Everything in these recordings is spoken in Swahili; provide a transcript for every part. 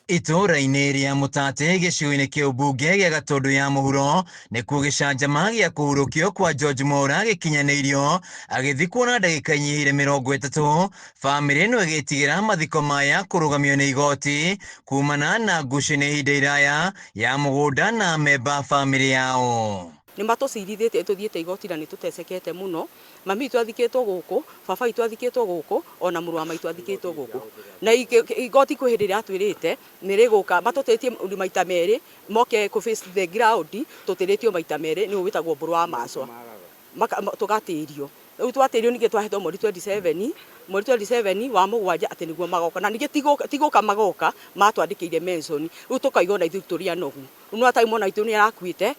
Itũũra-inĩ rĩa Mũtate gĩcigo-inĩ kĩa ũmbunge gĩa Gatũndũ ya mũhuro nĩkuo gĩcanjama gĩa kũhurũkio kwa George Mwaura gĩkinyanĩirio agĩthikwo na ndagĩka inyihĩire 30. Bamĩrĩ ĩno ĩgĩtigĩra mathiko maya kũrũgamio nĩ igoti kumana na ngucanio ihinda iraya ya mũgũnda na memba bamĩrĩ yao. Nĩ matũcirithĩtie tũthiĩte igoti na nĩ tũtecekete mũno. Mami witũ athikĩtwo gũkũ, baba witũ athikĩtwo gũkũ, ona mũrũ wa maitũ athikĩtwo gũkũ. Na igoti kwĩ hĩndĩ rĩatwĩrĩte nĩ rĩgũka matũtĩtie maita merĩ moke ku face the ground, tũtĩrĩtio maita merĩ nĩ wĩtagwo mbũrũ wa macwa tũgatĩrio. Rĩu twatĩrio ningĩ twahetwo mweri 27 wa mũgwanja atĩ nĩguo magoka, na ningĩ tigũka magoka matwandĩkĩire mention. Rĩu tũkaigua na ithuĩ tũrĩ anogu. Rĩu no time ona itũ nĩ arakuĩte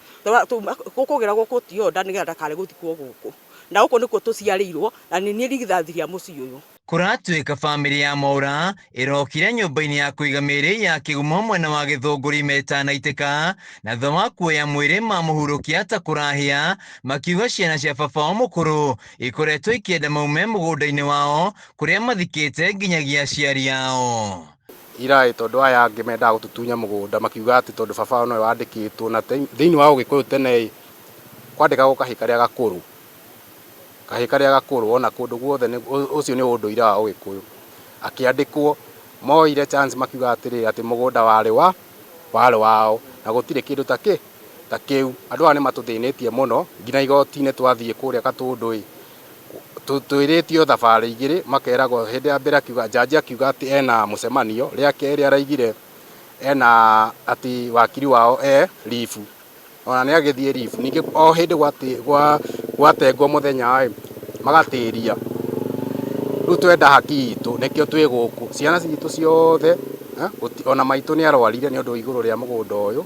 gũkũgera gũkũ tionda nĩgetha ndakare gũthikwo gũkũ, na gũkũ nĩkuo tũciarĩirwo na nĩ niĩ rigithathi rĩa mũciĩ ũyũ. Kũratuĩka bamĩrĩ ya Mwaura ĩrokire nyũmba-inĩ ya kũiga mĩĩrĩ ya kĩgumo mwena wa Gĩthũngũri metanaitĩka na thutha wa kuoya mwĩrĩ mamũhurũkia ta kũrahĩa, makiuga ciana cia baba wao mũkũrũ ikoretwo ikĩenda maume mũgũnda-inĩ wao kũrĩa mathikĩte nginyagia aciari ao. Ira tondũ aya angĩ mendaga gũtutunya mũgũnda makiuga atĩ tondũ baba wao nowe wandĩkĩtwo, na thĩinĩ wa Ũgĩkũyũ tene kwandĩka gũkahĩ karĩa gakũrũ, kahĩ karĩa gakũrũ ona kũndũ guothe ũcio nĩ ũndũire wa Ũgĩkũyũ. Akĩandĩkwo moire chance makiuga atĩrĩrĩ atĩ mũgũnda warĩ wao na gũtirĩ kĩndũ ta kĩu. Andũ aya nĩ matũthĩnĩtie mũno, nginya igoti-inĩ twathiĩ kũrĩa Gatũndũ twĩrĩtio thabarĩ igĩrĩ, makeragwo hĩndĩ ya mbere akiuga jaji akiuga atĩ ena mũcemanio, rĩa kerĩ araigire ena atĩ wakiri wao leave, ona nĩ agĩthiĩ leave. Ningĩ o hĩndĩ gwatengwo mũthenya magatĩria. Rĩu twenda haki itũ nĩkĩo twĩ gũkũ, ciana citũ ciothe ona maitũ nĩ arwarire nĩ ũndũ wa igũrũ rĩa mũgũnda ũyũ,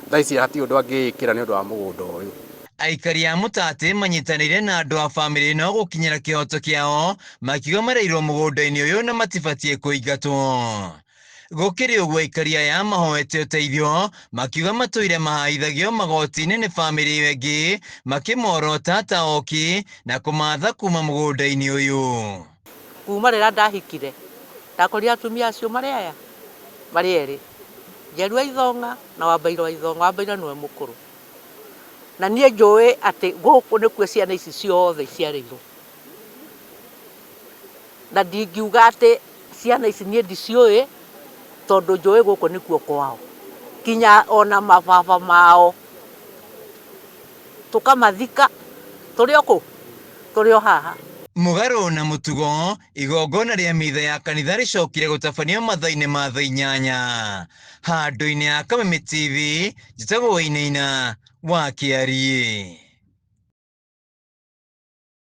thaa ici hatirĩ ũndũ angĩĩkĩra nĩ ũndũ wa mũgũnda ũyũ. Aikari a Mũtate manyitanĩire na andũ a bamĩrĩ ĩno gũkinyĩra kĩhoto kĩao, makiuga mareirwo mũgũnda-inĩ ũyũ na matibatiĩ kũingatwo. Gũkĩrĩ ũguo aikari aya mahoete ũteithio, makiuga matũire mahaithagio magoti-inĩ nĩ bamĩrĩ ĩyo ĩngĩ, makĩmorota ta oki na kũmatha kuma mũgũnda-inĩ ũyũ. Kuma rĩrĩa ndahikire ndakorire atumia acio marĩ aya marĩ erĩ, Njeru wa Ithong'a na Wambairũ wa Ithong'a. Wambairũ nĩwe mũkũrũ, na niĩ njũĩ atĩ gũkũ nĩkuo ciana ici ciothe iciarĩirwo, na ndingiuga atĩ ciana ici niĩ ndiciũĩ, tondũ njũĩ gũkũ nĩkuo kwao, kinya ona mababa mao tũkamathika tũrĩ o kũ, tũrĩ o haha. Mũgarũ na mũtugo, igongona rĩa mitha ya kanitha rĩcokire gũtabanio mathaa-inĩ ma thaa 8 handũ-inĩ ya Kameme TV. Njĩtagwo Wainaina wa Kĩarie.